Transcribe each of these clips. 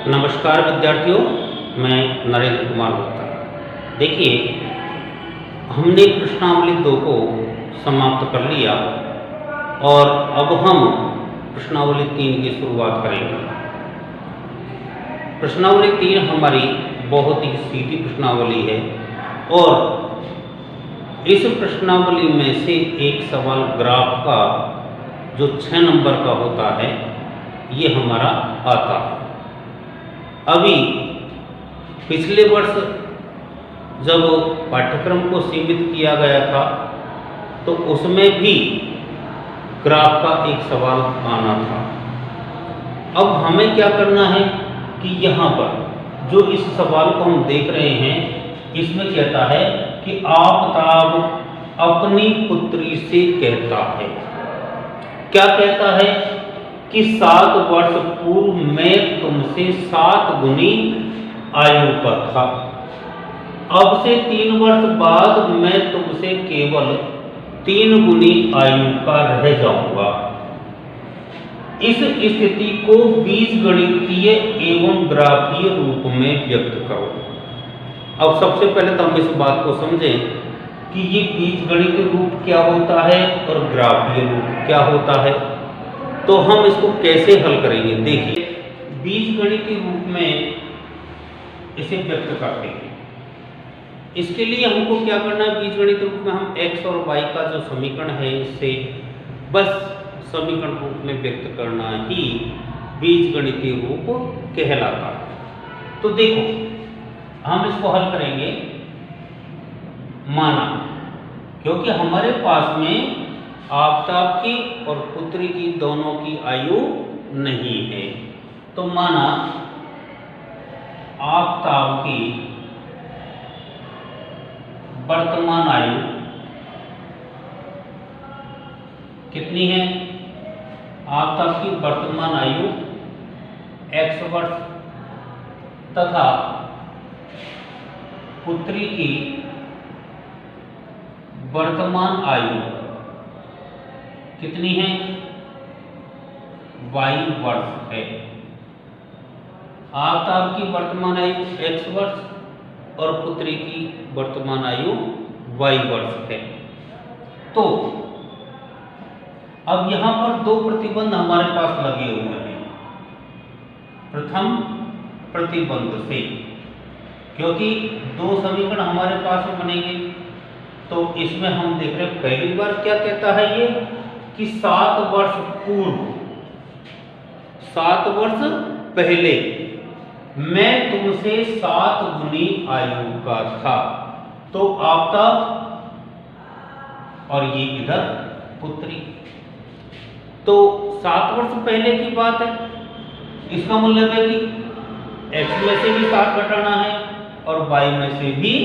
नमस्कार विद्यार्थियों, मैं नरेंद्र कुमार गुप्ता। देखिए, हमने प्रश्नावली 2 को समाप्त कर लिया और अब हम प्रश्नावली 3 की शुरुआत करेंगे। प्रश्नावली 3 हमारी बहुत ही सीधी प्रश्नावली है और इस प्रश्नावली में से एक सवाल ग्राफ का जो 6 नंबर का होता है ये हमारा आता है। अभी पिछले वर्ष जब पाठ्यक्रम को सीमित किया गया था तो उसमें भी ग्राफ का एक सवाल आना था। अब हमें क्या करना है कि यहाँ पर जो इस सवाल को हम देख रहे हैं इसमें कहता है कि आफताब अपनी पुत्री से कहता है, क्या कहता है कि 7 वर्ष पूर्व मैं तुमसे 7 गुनी आयु का था, अब से 3 वर्ष बाद मैं तुमसे केवल 3 गुनी आयु का रह जाऊंगा। इस स्थिति को बीजगणितीय एवं ग्राफीय रूप में व्यक्त करो। अब सबसे पहले तो हम इस बात को समझें कि ये बीजगणितीय रूप क्या होता है और ग्राफीय रूप क्या होता है। तो हम इसको कैसे हल करेंगे, देखिए बीजगणितीय रूप में इसे व्यक्त करते हैं। इसके लिए हमको क्या करना है, बीजगणितीय रूप में हम x और y का जो समीकरण है इससे बस समीकरण रूप में व्यक्त करना ही बीजगणितीय रूप कहलाता है। तो देखो हम इसको हल करेंगे। माना क्योंकि हमारे पास में आफताब की और पुत्री की दोनों की आयु नहीं है, तो माना आफताब की वर्तमान आयु कितनी है? आफताब की वर्तमान आयु x वर्ष तथा पुत्री की वर्तमान आयु कितनी है? y वर्ष है। आफताब की वर्तमान आयु x वर्ष और पुत्री की वर्तमान आयु y वर्ष है। तो अब यहां पर 2 प्रतिबंध हमारे पास लगे हुए हैं। प्रथम प्रतिबंध से, क्योंकि 2 समीकरण हमारे पास में बनेंगे, तो इसमें हम देख रहे हैं पहली बार क्या कहता है ये कि 7 वर्ष पूर्व, 7 वर्ष पहले मैं तुमसे 7 गुनी आयु का था। तो आफताब और ये इधर पुत्री, तो 7 वर्ष पहले की बात है। इसका मतलब है कि x में से भी 7 घटाना है और y में से भी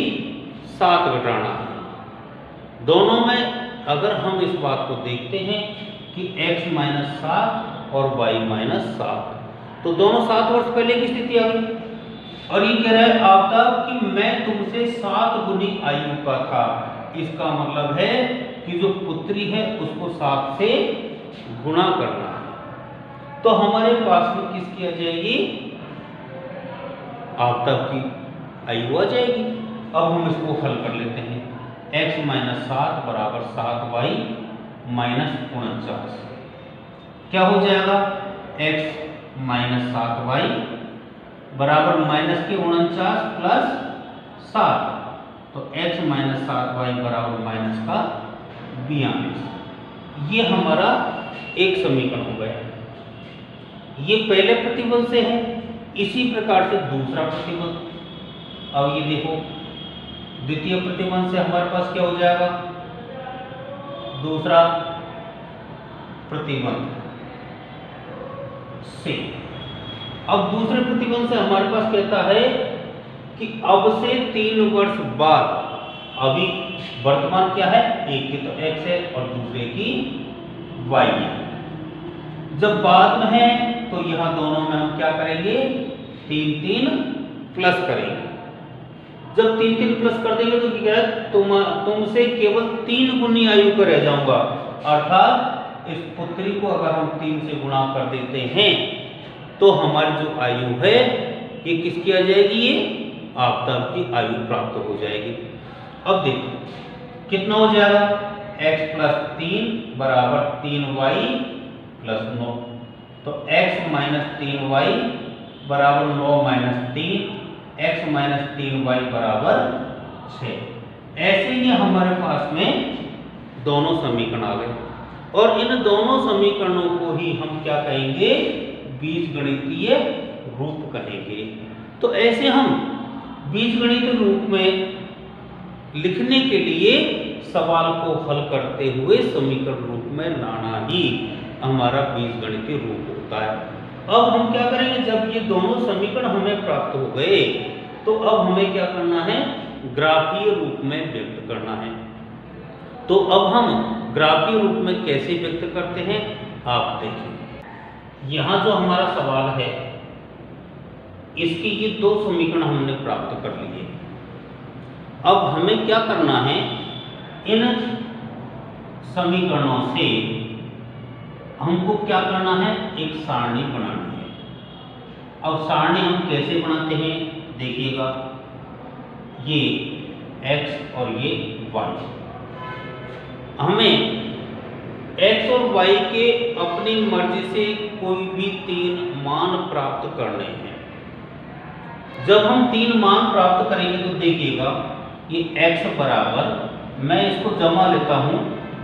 7 घटाना है। दोनों में अगर हम इस बात को देखते हैं कि x - 7 और y - 7, तो दोनों 7 वर्ष पहले की स्थिति आ गई। और ये कह रहा है आफताब कि मैं तुमसे 7 गुनी आयु का था। इसका मतलब है कि जो पुत्री है उसको 7 से गुणा करना है। तो हमारे पास में किसकी आ जाएगी? आफताब की आयु आ जाएगी। अब हम इसको हल कर लेते हैं। x - 7 बराबर 7y - 49। क्या हो जाएगा? x - 7y बराबर माइनस के 49 प्लस 7, तो x - 7y बराबर माइनस का 42। ये हमारा एक समीकरण हो गया। ये पहले प्रतिबंध से है। इसी प्रकार से दूसरा प्रतिबंध। अब ये देखो, द्वितीय प्रतिबंध से हमारे पास क्या हो जाएगा? दूसरा प्रतिबंध से, अब दूसरे प्रतिबंध से हमारे पास कहता है कि अब से 3 वर्ष बाद, अभी वर्तमान क्या है? एक की तो x है और दूसरे की y है। जब बाद में है तो यहां दोनों में हम क्या करेंगे? 3 प्लस करेंगे। जब 3 प्लस कर देंगे तो क्या है? तुमसे केवल 3 गुनी आयु का रह जाऊंगा। अर्थात इस पुत्री को अगर हम 3 से गुणा कर देते हैं तो हमारी जो आयु है ये किसकी आ जाएगी, ये आफताब की आयु प्राप्त हो जाएगी। अब देखो कितना हो जाएगा, x प्लस 3 बराबर 3y प्लस 9। तो x माइनस 3y बराबर 9 माइनस 3, x माइनस 3y बराबर 6। ऐसे ही हमारे पास में दोनों समीकरण आ गए और इन दोनों समीकरणों को ही हम क्या कहेंगे, बीजगणितीय रूप कहेंगे। तो ऐसे हम बीजगणितीय रूप में लिखने के लिए सवाल को हल करते हुए समीकरण रूप में लाना ही हमारा बीजगणितीय रूप होता है। अब हम क्या करेंगे, जब ये दोनों समीकरण हमें प्राप्त हो गए तो अब हमें क्या करना है, ग्राफीय रूप में व्यक्त करना है। तो अब हम ग्राफीय रूप में कैसे व्यक्त करते हैं, आप देखिए। यहाँ जो हमारा सवाल है इसकी ये दो समीकरण हमने प्राप्त कर लिए। अब हमें क्या करना है, इन समीकरणों से हमको क्या करना है, एक सारणी बनानी है। अब सारणी हम कैसे बनाते हैं, देखिएगा, ये x और ये y। हमें x और y के अपनी मर्जी से कोई भी 3 मान प्राप्त करने हैं। जब हम 3 मान प्राप्त करेंगे तो देखिएगा ये x बराबर, मैं इसको जमा लेता हूं,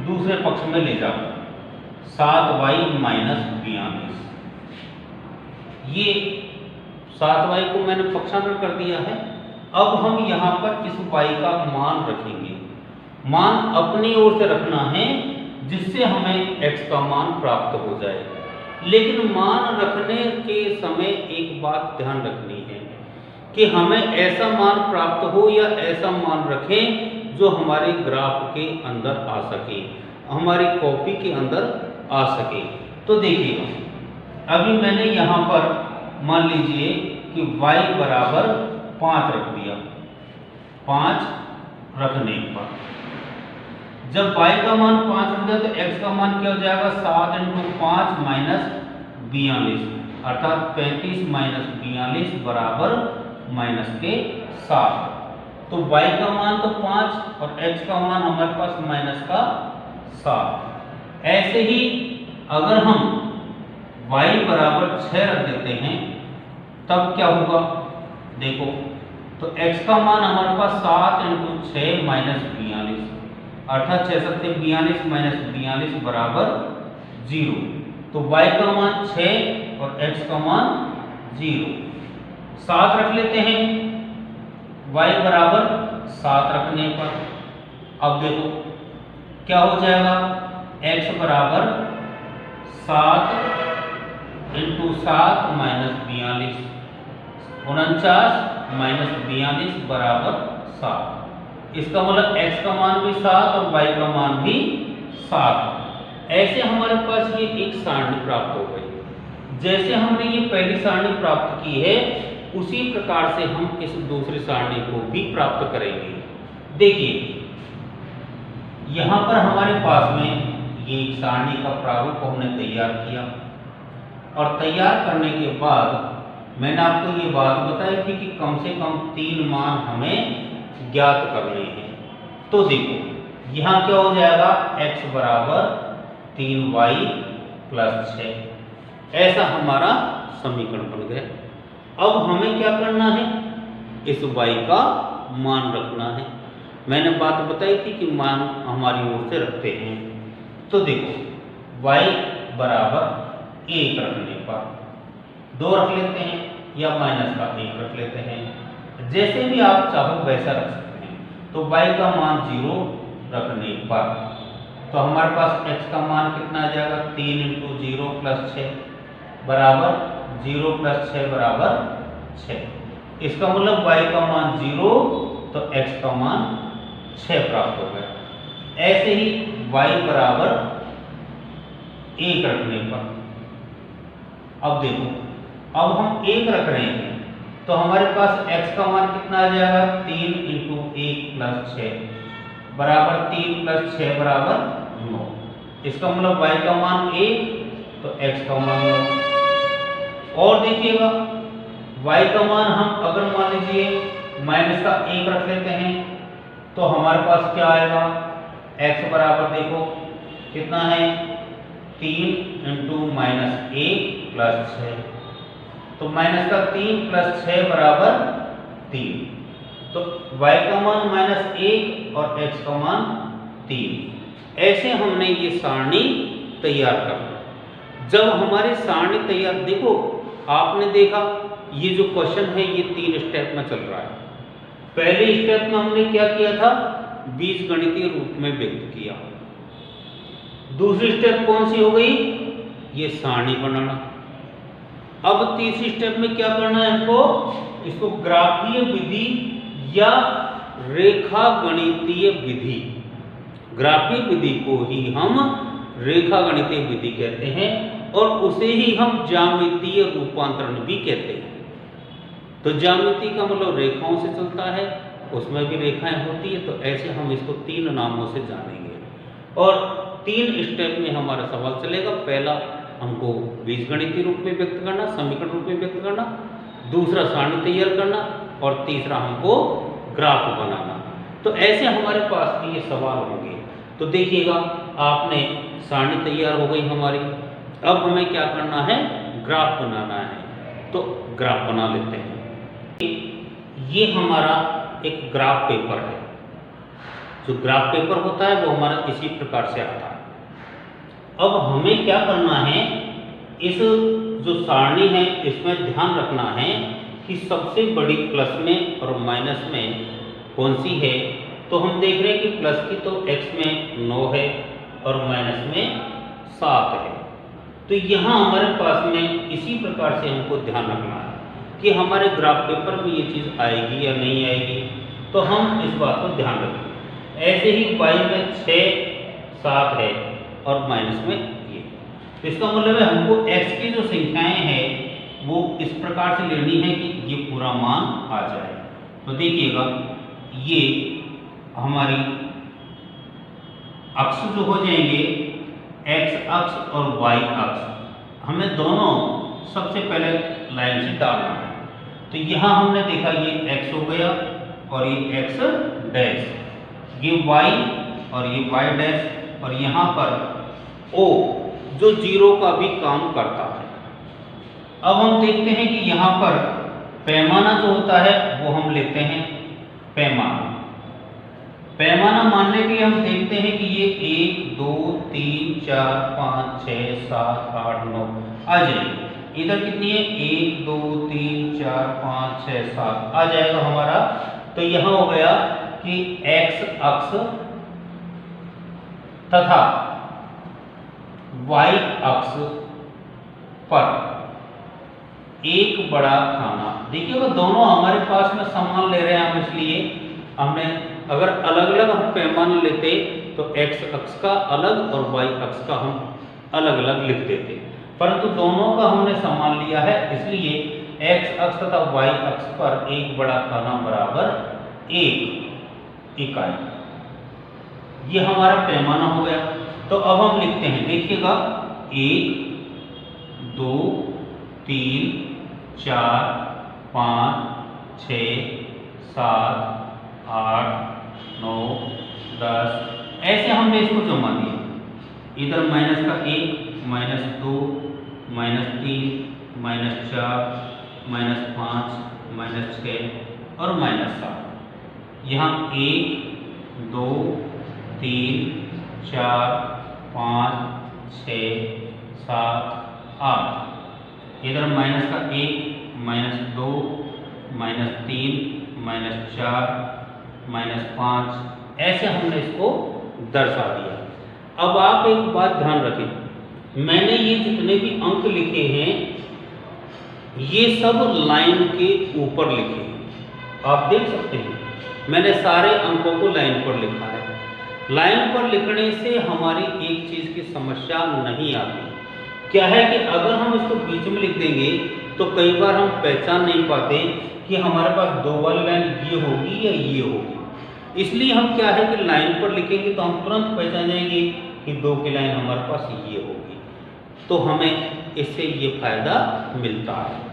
दूसरे पक्ष में ले जाऊंगा, 7y माइनस 42। ये 7y को मैंने पक्षांतर कर दिया है। अब हम यहाँ पर इस y का मान रखेंगे। मान अपनी ओर से रखना है जिससे हमें x का मान प्राप्त हो जाए। लेकिन मान रखने के समय एक बात ध्यान रखनी है कि हमें ऐसा मान प्राप्त हो या ऐसा मान रखें जो हमारे ग्राफ के अंदर आ सके, हमारी कॉपी के अंदर आ सके। तो देखिएगा, अभी मैंने यहाँ पर मान लीजिए कि y बराबर 5 रख दिया। 5 रखने पर जब y का मान 5 रख दिया तो x का मान क्या हो जाएगा, 7 × 5 माइनस 42, अर्थात 35 माइनस 42 बराबर माइनस के 7। तो y का मान तो 5 और x का मान हमारे पास माइनस का 7। ऐसे ही अगर हम y बराबर 6 रख देते हैं तब क्या होगा, देखो, तो x का मान हमारे पास 7 × 6 माइनस 42, अर्थात 6 7 42 माइनस 42 बराबर 0। तो y का मान 6 और x का मान 0। 7 रख लेते हैं, y बराबर 7 रखने पर अब देखो क्या हो जाएगा, x बराबर 7 × 7 माइनस 42, 49 माइनस 42 बराबर 7। इसका मतलब x का मान भी 7 और y का मान भी 7। ऐसे हमारे पास ये एक सारणी प्राप्त हो गई। जैसे हमने ये पहली सारणी प्राप्त की है उसी प्रकार से हम इस दूसरी सारणी को भी प्राप्त करेंगे। देखिए, यहाँ पर हमारे पास में ये सारणी का प्रारूप हमने तैयार किया और तैयार करने के बाद मैंने आपको ये बात बताई थी कि कम से कम 3 मान हमें ज्ञात करने हैं। तो देखो, यहाँ क्या हो जाएगा, x बराबर 3y प्लस 6। ऐसा हमारा समीकरण बन गया। अब हमें क्या करना है, इस y का मान रखना है। मैंने बात बताई थी कि मान हमारी ओर से रखते हैं। तो देखो, y बराबर 1 रखने पर 2 रख लेते हैं या माइनस का 1 रख लेते हैं, जैसे भी आप चाहो वैसा रख सकते हैं। तो y का मान 0 रखने पर तो हमारे पास x का मान कितना आ जाएगा, 3 × 0 प्लस 6 बराबर 0 प्लस 6 बराबर 6। इसका मतलब y का मान 0 तो x का मान 6 प्राप्त हो गया। ऐसे ही y बराबर 1 रखने पर अब देखो, अब हम 1 रख रहे हैं तो हमारे पास x का मान कितना आ जाएगा, 3 × 1 प्लस 6 बराबर 3 प्लस 6 बराबर 9। इसका मतलब y का मान 1 तो x का मान 9। और देखिएगा, y का मान हम अगर मान लीजिए माइनस का 1 रख लेते हैं तो हमारे पास क्या आएगा, x बराबर देखो कितना है 3 इंटू माइनस 1 प्लस 6, तो माइनस का 3 प्लस 6 बराबर 3, तो y का मान -1 और x का मान 3। ऐसे हमने ये सारणी तैयार कर ली। जब हमारी सारणी तैयार, देखो आपने देखा ये जो क्वेश्चन है ये 3 स्टेप में चल रहा है। पहले स्टेप में हमने क्या किया था, बीजगणितीय रूप में व्यक्त किया। दूसरी स्टेप कौन सी हो गई, ये सारणी बनाना। अब तीसरी स्टेप में क्या करना है हमको, इसको ग्राफीय विधि या रेखा गणितीय विधि, ग्राफीय विधि को ही हम रेखा गणितीय विधि कहते हैं और उसे ही हम ज्यामितीय रूपांतरण भी कहते हैं। तो ज्यामिति का मतलब रेखाओं से चलता है, उसमें भी रेखाएं होती है, तो ऐसे हम इसको 3 नामों से जानेंगे और 3 स्टेप में हमारा सवाल चलेगा। पहला हमको बीजगणितीय रूप में व्यक्त करना, समीकरण रूप में व्यक्त करना, दूसरा सारणी तैयार करना और तीसरा हमको ग्राफ बनाना। तो ऐसे हमारे पास भी ये सवाल होंगे। तो देखिएगा आपने सारणी तैयार हो गई हमारी, अब हमें क्या करना है, ग्राफ बनाना है। तो ग्राफ बना लेते हैं। ये हमारा एक ग्राफ पेपर है। जो ग्राफ पेपर होता है वो हमारा इसी प्रकार से आता है। अब हमें क्या करना है, इस जो सारणी है इसमें ध्यान रखना है कि सबसे बड़ी प्लस में और माइनस में कौन सी है। तो हम देख रहे हैं कि प्लस की तो x में 9 है और माइनस में 7 है। तो यहाँ हमारे पास में इसी प्रकार से हमको ध्यान रखना है कि हमारे ग्राफ पेपर में ये चीज़ आएगी या नहीं आएगी, तो हम इस बात को ध्यान रखेंगे। ऐसे ही y में 6, 7 है और माइनस में ये, तो इसका मतलब है हमको x की जो संख्याएं हैं वो इस प्रकार से लेनी है कि ये पूरा मान आ जाए। तो देखिएगा ये हमारी अक्ष जो हो जाएंगे x अक्ष और y अक्ष, हमें दोनों सबसे पहले लाइन से डालना है। तो यहाँ हमने देखा ये x हो गया और ये x डैश, ये y और ये y डैश, और यहाँ पर O जो 0 का भी काम करता है। अब हम देखते हैं कि यहाँ पर पैमाना जो होता है वो हम लेते हैं पैमाना। पैमाना मानने के लिए हम देखते हैं कि ये 1 2 3 4 5 6 7 8 9 आ जाएगी। इधर कितनी है, 1 2 3 4 5 6 7 आ जाएगा हमारा। तो यहाँ हो गया कि x अक्ष तथा y अक्ष पर एक बड़ा खाना। देखिएगा दोनों हमारे पास में समान ले रहे हैं हम, इसलिए हमने अगर अलग अलग हम पैमाना लेते तो x अक्ष का अलग और y अक्ष का हम अलग अलग लिख देते, परंतु दोनों का हमने समान लिया है, इसलिए x अक्ष तथा y अक्ष पर एक बड़ा खाना बराबर 1 इकाई। ये हमारा पैमाना हो गया। तो अब हम लिखते हैं, देखिएगा 1 2 3 4 5 6 7 8 9 10, ऐसे हमने इसको जमा दिया। इधर माइनस का 1 minus 2 minus 3 minus 4 minus 5 minus 6 और माइनस 7। यहाँ 1 2 3 4 5 6 7 8, इधर माइनस का 1 माइनस 2 माइनस 3 माइनस 4 माइनस 5, ऐसे हमने इसको दर्शा दिया। अब आप एक बात ध्यान रखें, मैंने ये जितने भी अंक लिखे हैं ये सब लाइन के ऊपर लिखे हैं। आप देख सकते हैं मैंने सारे अंकों को लाइन पर लिखा है। लाइन पर लिखने से हमारी एक चीज़ की समस्या नहीं आती। क्या है कि अगर हम इसको बीच में लिख देंगे तो कई बार हम पहचान नहीं पाते कि हमारे पास 2 वाली लाइन ये होगी या ये होगी। इसलिए हम क्या है कि लाइन पर लिखेंगे तो हम तुरंत पहचान जाएंगे कि 2 की लाइन हमारे पास ये होगी, तो हमें इससे ये फायदा मिलता है।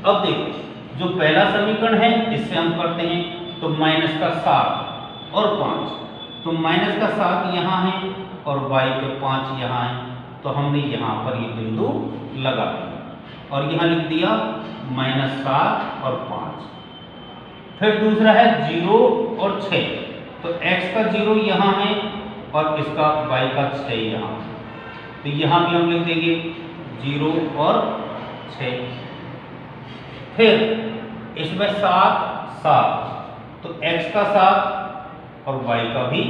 अब देखो जो पहला समीकरण है इससे हम करते हैं तो माइनस का 7 और 5, तो माइनस का 7 यहाँ है और y पे 5 यहाँ है, तो हमने यहाँ पर ये बिंदु लगा दिया और यहाँ लिख दिया -7 और 5। फिर दूसरा है 0 और 6, तो x का 0 यहाँ है और इसका y का 6 यहाँ, तो यहाँ भी हम लिख देंगे 0 और 6। फिर इसमें 7 तो x का 7 और y का भी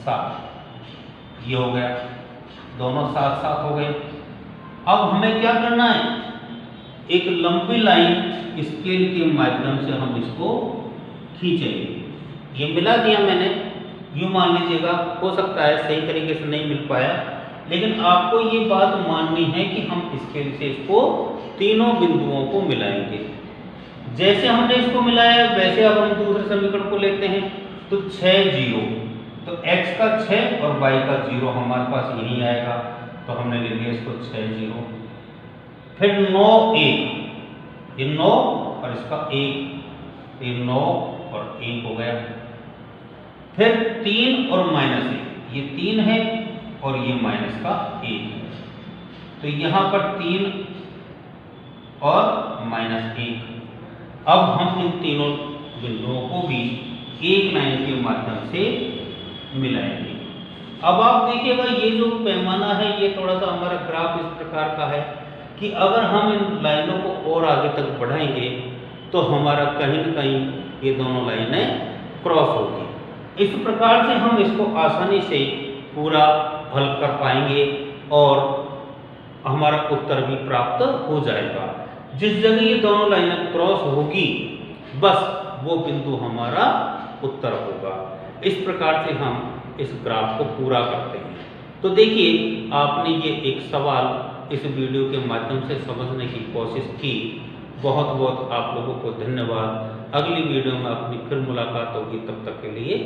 7, ये हो गया, दोनों 7 हो गए। अब हमें क्या करना है, एक लंबी लाइन स्केल के माध्यम से हम इसको खींचेंगे। ये मिला दिया मैंने, यूँ मान लीजिएगा, हो सकता है सही तरीके से नहीं मिल पाया, लेकिन आपको ये बात माननी है कि हम स्केल से इसको तीनों बिंदुओं को मिलाएंगे। जैसे हमने इसको मिलाया वैसे अब हम दूसरे समीकरण को लेते हैं, तो 6 0, तो x का 6 और y का 0 हमारे पास यही आएगा, तो हमने ले लिया इसको 6 0। फिर 9 1, ये 9 और इसका 1, ये 9 और 1 हो गया। फिर 3 और -1, ये 3 है और ये माइनस का 1 है, तो यहाँ पर 3 और -1। अब हम इन तीनों बिंदुओं को भी एक लाइन के माध्यम से मिलाएंगे। अब आप देखिएगा ये जो पैमाना है ये थोड़ा सा हमारा ग्राफ इस प्रकार का है कि अगर हम इन लाइनों को और आगे तक बढ़ाएंगे तो हमारा कहीं न कहीं ये दोनों लाइनें क्रॉस होगी। इस प्रकार से हम इसको आसानी से पूरा हल कर पाएंगे और हमारा उत्तर भी प्राप्त हो जाएगा। जिस जगह ये दोनों लाइनें क्रॉस होगी बस वो बिंदु हमारा उत्तर होगा। इस प्रकार से हम इस ग्राफ को पूरा करते हैं। तो देखिए आपने ये एक सवाल इस वीडियो के माध्यम से समझने की कोशिश की। बहुत बहुत आप लोगों को धन्यवाद। अगली वीडियो में अपनी फिर मुलाकात होगी, तब तक के लिए